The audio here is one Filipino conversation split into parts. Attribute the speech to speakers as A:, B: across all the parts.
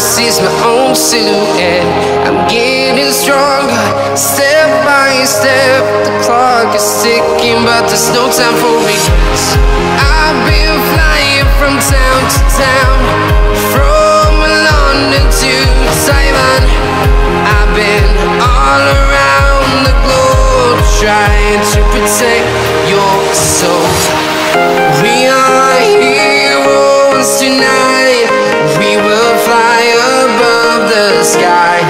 A: sees my own silhouette. I'm getting stronger, step by step. The clock is ticking, but there's no time for regrets. I've been flying from town to town, from London to Taiwan. I've been all around the globe, trying to protect your soul. We are heroes tonight. We will fly above the sky.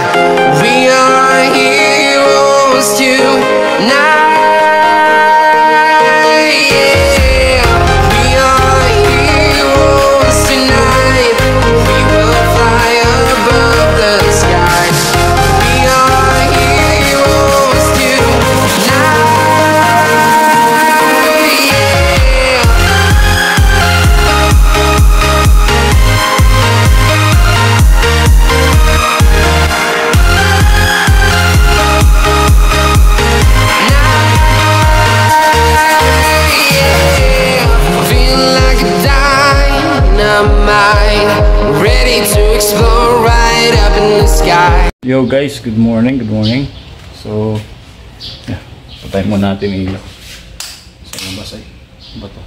A: We are heroes tonight. Yeah. We are heroes tonight. We will fly above the sky. We are heroes tonight. Ready to explore right up in the sky.
B: Yo guys, good morning, good morning. So, yeah, patay mo natin yung ilaw. Sa labas ay, ba to?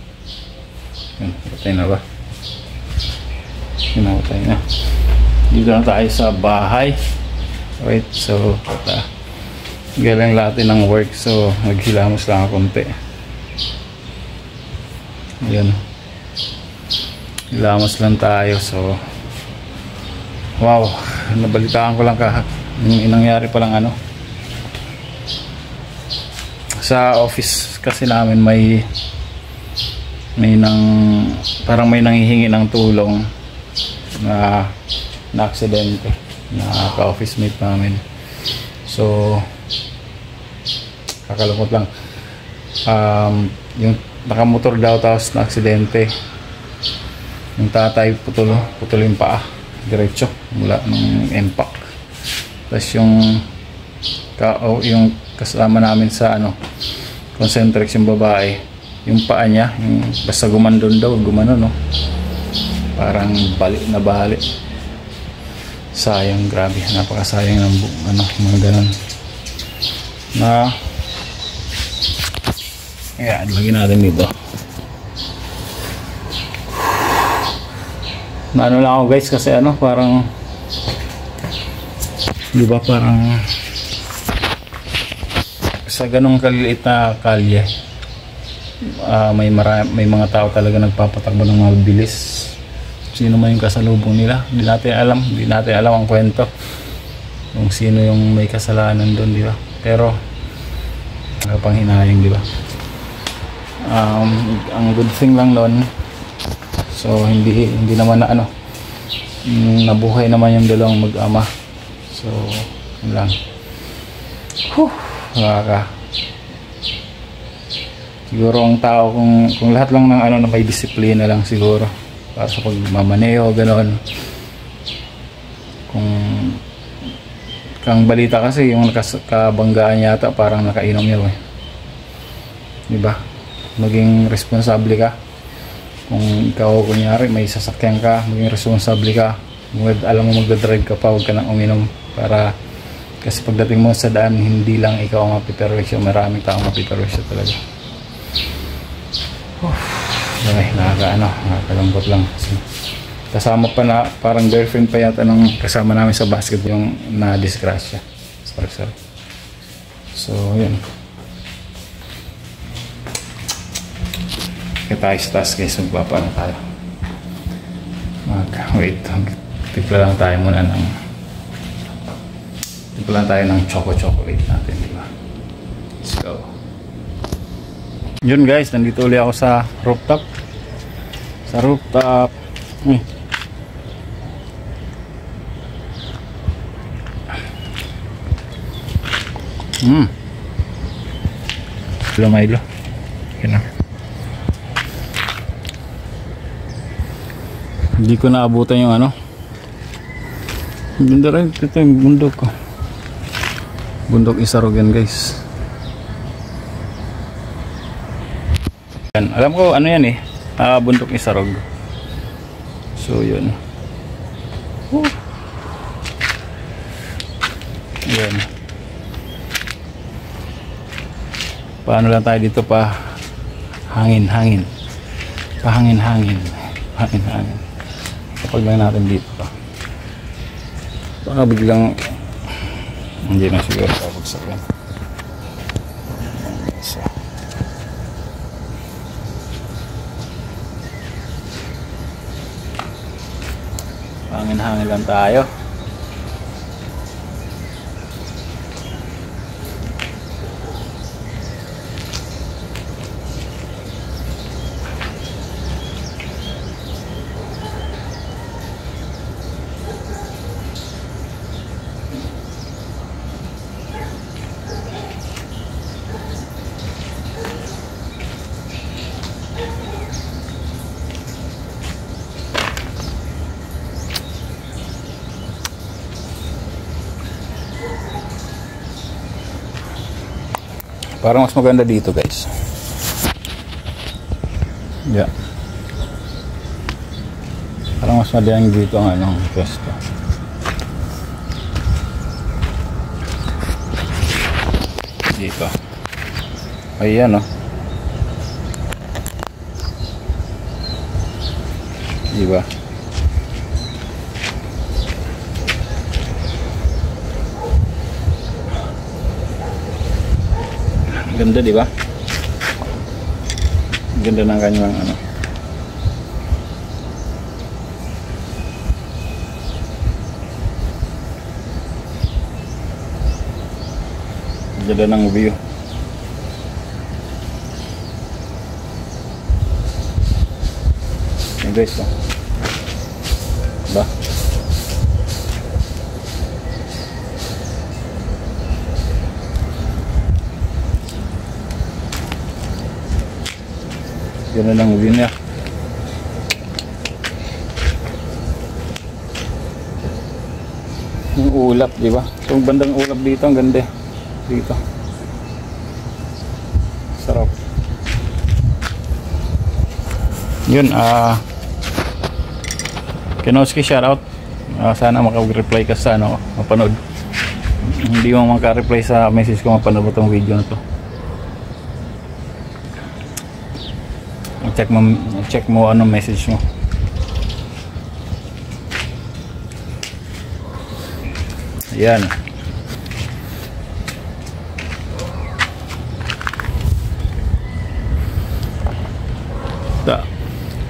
B: Yan, patay na ba? Yan, patay na. Dito na tayo sa bahay. Right, so, galing natin ng work. So, naghilamos lang ako konti. Ayan. Hilamos lang tayo. So, wow, nabalitaan ko lang yung nangyari pa lang ano. Sa office kasi namin parang may nanghihingi ng tulong na aksidente na ka-office mate namin. So, kakalungkot lang. Yung nakamotor daw tapos na aksidente. Yung tatay putol yung paa diretso mula ng impact. Tapos yung kasama namin sa concentrics, yung babae, yung paa niya yung basta gumandon daw, no, parang bali. Sayang, grabe, napakasayang ng mga ganun na. Ayan, lagyan natin dito. Naano lang ako guys kasi parang di ba parang sa ganong kaliliit na kalye may mga tao talaga nagpapatakbo ng mabilis. Sino man yung kasalubong nila, hindi natin alam ang kwento kung sino yung may kasalanan doon, di ba? Pero panghinayang, di ba? Ang good thing lang doon, so hindi naman na nabuhay naman yung dalawang mag-ama. So yun lang. Siguro ang tao, kung lahat lang ng na may disiplina lang siguro para sa pagmamaneo, gano'n. Kang balita kasi yung kabanggaan yata parang nakainom yun, diba? Maging responsable ka. Kung ikaw kunyari may sasakyan ka, maging responsable ka. Alam mo magdadrive ka pa, huwag ka nang uminom, para kasi pagdating mo sa daan, hindi lang ikaw ang mapiperwisyo, maraming taong mapiperwisyo talaga. Okay, nakakalungkot lang. Kasama pa na, parang girlfriend pa yata nung kasama namin sa basket yung na-disgrasya. Sorry. So, yun. Kaya tayo sa taas guys, magpapano tayo. Wait, timpla lang tayo muna ng chocolate natin, diba? Let's go. Yun guys, nandito ulit ako sa rooftop. Milo. Yun na. Hindi ko naabutan yung Ganda rin. Ito yung bundok ko. Bundok Isarog yan guys. Yan. Alam ko yan bundok Isarog. So yun. Yun. Paano lang tayo dito pa hangin-hangin. Pahangin-hangin. Hangin-hangin. Kapag lang natin dito pa. Baka biglang hindi na siguro kapagsak yan. So, hangin-hangin lang tayo. Parang mas maganda dito, guys. Yeah. Parang mas madaling dito ang anong pwesto. Dito. Ayan, oh. Diba? Ganda, di ba? Ganda ng kanyang ano. Ganda ng view. Yan guys, oh. Diba? Ganda lang view niya. Yung ulap, di ba? Itong bandang ulap dito, ang ganda. Dito. Sarap. Yun, Kinoski, shoutout. Sana makapag-reply ka sa ano, mapanood. Hindi mo maka-reply sa message ko, mapanood mo itong video na to. Check mo anong message mo. Ayan.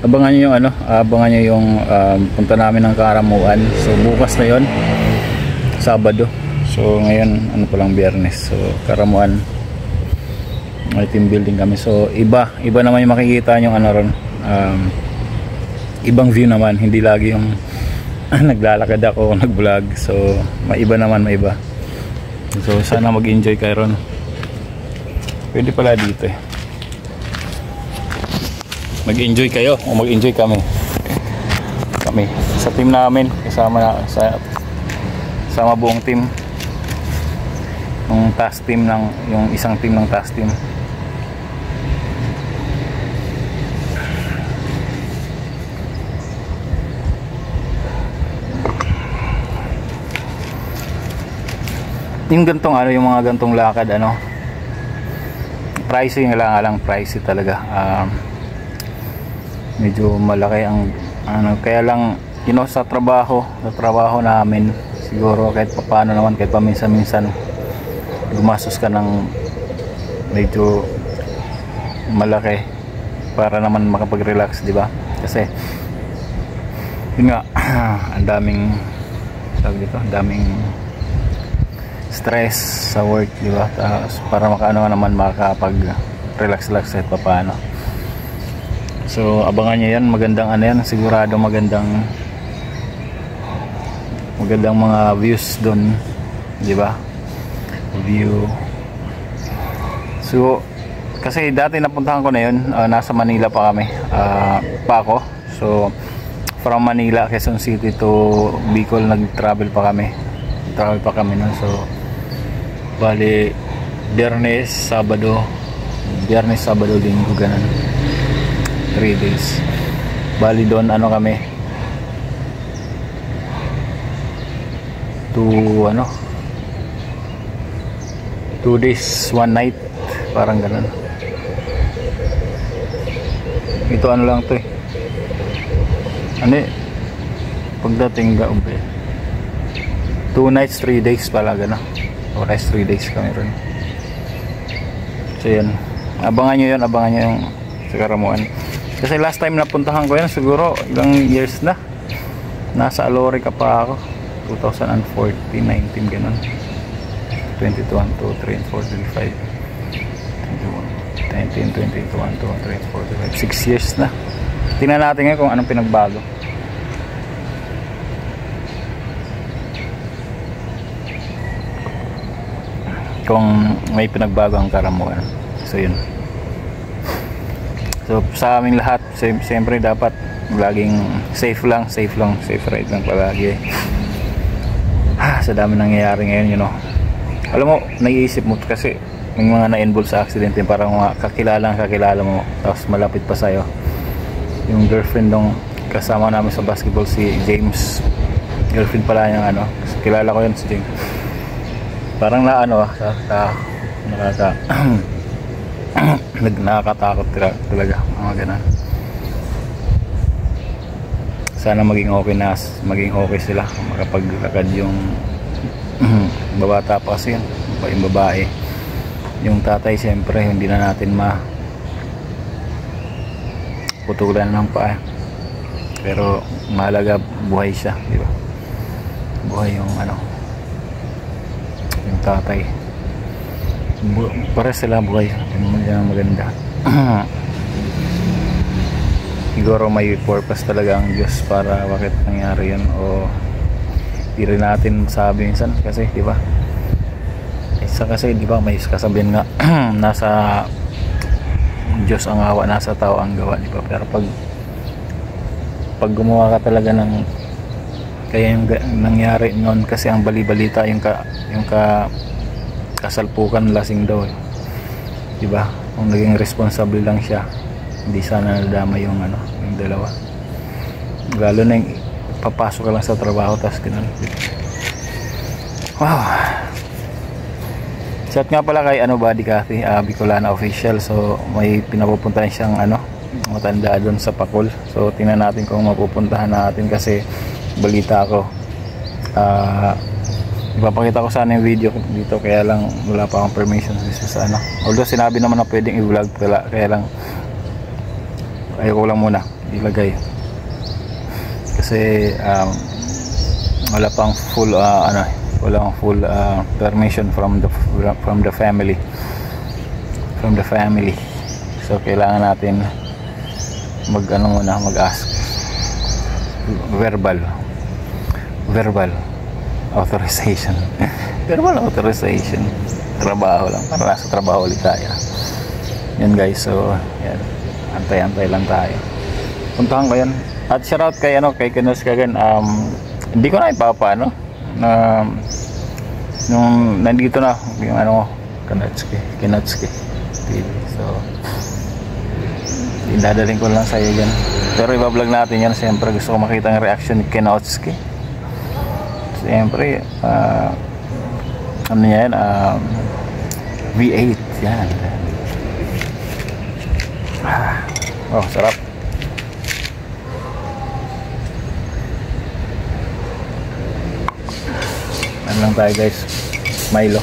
B: Abangan nyo yung ano, abangan nyo yung punta namin ng Karamuan. So bukas na yon, Sabado. So ngayon ano pa lang, Biyernes. So Karamuan, may team building kami. So iba naman yung makikita yung ano ron, ibang view naman, hindi lagi yung naglalakad ako, nag-vlog. So maiba naman, maiba. So sana mag-enjoy kayo ron. Pwede pala dito eh, mag-enjoy kayo o mag-enjoy kami sa team namin, kasama buong team ng task team, yung isang team ng task team. Yung gantong ano, yung mga gantong lakad ano, pricey lang pricey talaga. Medyo malaki ang ano, kaya lang sa trabaho namin siguro kahit paano naman, kahit paminsan-minsan gumastos ka ng medyo malaki para naman makapag-relax, di ba? Kasi yun nga, ang daming stress sa work, di ba? Para makaano naman, makapag-relax kahit paano. So abangan nyo yan, magandang ano yan, sigurado magandang mga views doon, di ba? View. So kasi dati napuntahan ko na yun, nasa Manila pa kami, pa ako. So from Manila, Quezon City to Bicol, nag-travel pa kami nun. So bali Biyernes, Sabado, Linggo, ganun, 3 days. Bali doon ano kami, to 2 days 1 night, parang ganun. Ito ano lang to eh, ano eh, pagdating gabi 2 nights 3 days pala gano'n, 2 nights 3 days kami rin. So yan, abangan nyo yung sa Karamuan, kasi last time napuntahan ko yan siguro ilang years na, nasa Alorica pa ako, 2014, 19 gano'n, 22, 1, 2, 3, 4, 5, 19, 20, 21, 22, 23, 4, 5, 6 years na. Tingnan natin ngayon kung anong pinagbago. Kung may pinagbago ang Karamuan. So yun. So sa aming lahat, siyempre dapat laging safe ride lang palagi. Sa dami nangyayari ngayon, you know. Alam mo, naiisip mo kasi may mga na-involve sa accident yung parang mga kakilala mo, tapos malapit pa sa'yo. Yung girlfriend nung kasama namin sa basketball, si James, girlfriend pala niyang ano, kilala ko yun si James. Parang na ano, nakakatakot talaga mga ganun. Sana maging okay sila, makapaglakad yung babata pa kasi yun, yung babae. Yung tatay siyempre hindi na natin putulan ng paa, pero mahalaga buhay siya, di ba? Buhay yung ano, yung tatay, para sila buhay, yung maganda. Siguro may purpose talaga ang Diyos para bakit nangyari yun, o di rin natin masabi minsan kasi, di ba? Isa kasi, di ba, may kasabihan nga nasa Diyos ang awa, nasa tao ang gawa, di ba? Pero pag gumawa ka talaga ng kaya yung nangyari noon, kasi ang bali-balita yung kasalpukan, lasing daw, di ba? Kung naging responsable lang siya, hindi sana nadama yung ano, yung dalawa. Lalo na yung papasok ka lang sa trabaho tapos ganun. Wow. Shout nga pala kay Buddy Cathy, Bicolana official. So may pinapupuntahan siyang matanda doon sa Pakul. So tingnan natin kung mapupuntahan natin, kasi balita ko ipapakita ko sana yung video dito, kaya lang wala pa akong permission sa although sinabi naman na pwedeng i-vlog, kaya lang ayoko lang muna ilagay kasi wala pang full walang full permission from the family, so kailangan natin mag-ask verbal authorization. Verbal authorization, trabaho lang, para nasa trabaho ulit tayo. Yan guys, so yan, antay lang tayo, puntahan ko yan. At shoutout kay Kinos Kagan. Hindi ko na ipapa nung nandito na yung Kinatsuki TV. So idadaling ko lang sa iyo yan, pero iba-vlog natin yan. Siyempre gusto ko makita ng reaction ni Kinatsuki. Siyempre ano yan, V8 yan. Oh, sarap. Ano lang tayo guys, Milo.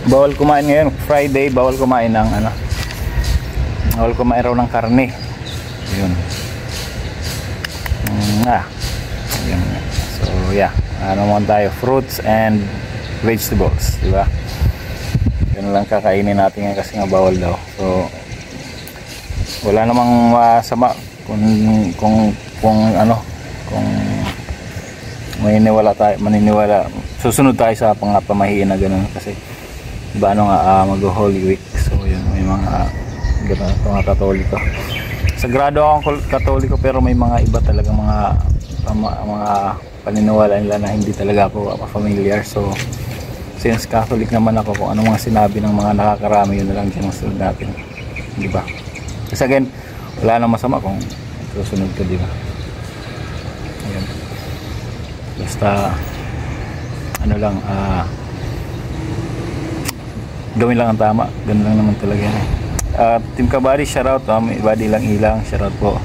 B: Bawal kumain ngayon, Friday, bawal kumain ng bawal kumain raw ng karne. Yun. Yun. So yeah, muna tayo, fruits and vegetables, di ba? Yun lang kakainin natin ngayon kasi nga bawal daw. So wala namang masama kung maniniwala, susunod tayo sa pamahiin na gano'n, kasi diba mag-Holy Week. So yun, may mga gano'n, mga Katoliko. Sagrado akong Katoliko, pero may mga iba talaga mga paniniwala nila na hindi talaga ako familiar. So since Catholic naman ako, kung ano mga sinabi ng mga nakakarami, yun na lang sinusunod natin, diba? Kasi again, wala nang masama kung susunod ka, diba? Ayan. Basta gawin lang ang tama. Ganun lang naman talaga yan. Team Kabady, shoutout. May body lang ilang. Shoutout po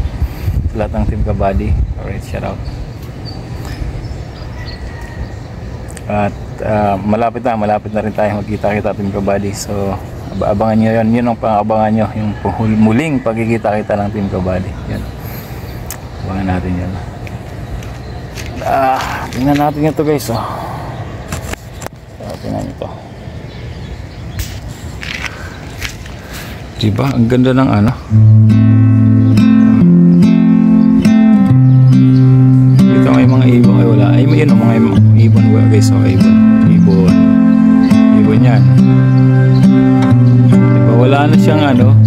B: sa lahat ng Team Kabady. Alright, shoutout. At malapit na rin tayo magkita-kita Team Kabady. So abangan nyo yun ang pang-abangan nyo, yung muling pagkikita-kita ng Team Kabady. Yan, abangan natin yan. Tingnan natin ito guys. Tingnan nyo ito, diba ang ganda ng ano. Dito may mga ibon. Ay wala, ay may mga ibon guys. Ibon yan. Diba wala na siyang ano,